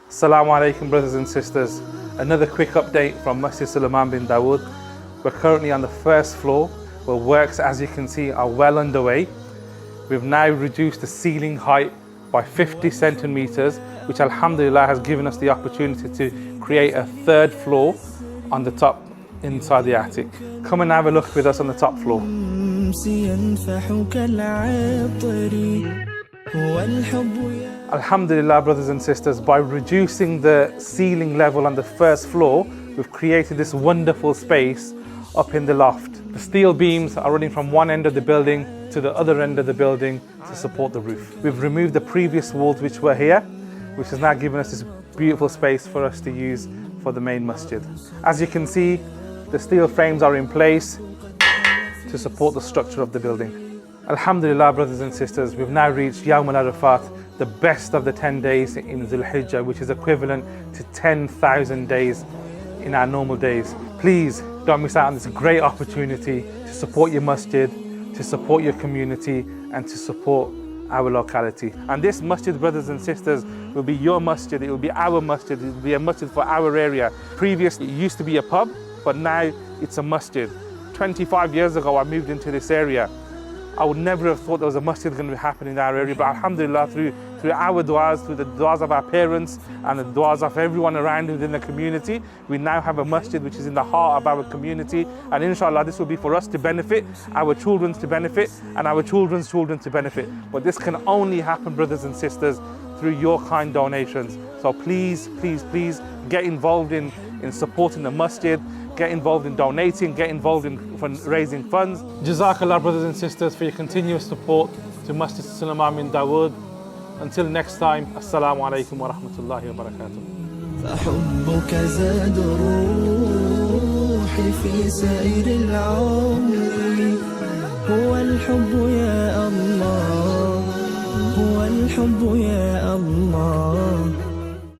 Assalamu alaikum brothers and sisters. Another quick update from Masjid Sulaymān Bin Dawūd. We're currently on the first floor where works, as you can see, are well underway. We've now reduced the ceiling height by 50 centimeters, which Alhamdulillah has given us the opportunity to create a third floor on the top inside the attic. Come and have a look with us on the top floor. Alhamdulillah brothers and sisters, by reducing the ceiling level on the first floor, we've created this wonderful space up in the loft. The steel beams are running from one end of the building to the other end of the building to support the roof. We've removed the previous walls which were here, which has now given us this beautiful space for us to use for the main masjid. As you can see, the steel frames are in place to support the structure of the building. Alhamdulillah brothers and sisters, we've now reached Yawm al-Arafat, the best of the 10 days in Dhul Hijjah, which is equivalent to 10,000 days in our normal days. Please don't miss out on this great opportunity to support your masjid, to support your community, and to support our locality. And this masjid, brothers and sisters, will be your masjid, it will be our masjid, it will be a masjid for our area. Previously it used to be a pub, but now it's a masjid. 25 years ago I moved into this area. I would never have thought there was a masjid going to be happening in our area, but Alhamdulillah, through our du'as, through the du'as of our parents and the du'as of everyone around within the community, we now have a masjid which is in the heart of our community. And InshaAllah, this will be for us to benefit, our children to benefit, and our children's children to benefit. But this can only happen, brothers and sisters, through your kind donations. So please, please, please get involved in supporting the masjid. Get involved in donating, get involved in raising funds. Jazakallah brothers and sisters for your continuous support to Masjid Sulaymān Bin Dawūd. Until next time, Assalamu alaikum wa rahmatullahi wa barakatuh. فحبك زاد روحي في سائر العمر هو الحب يا الله هو الحب يا الله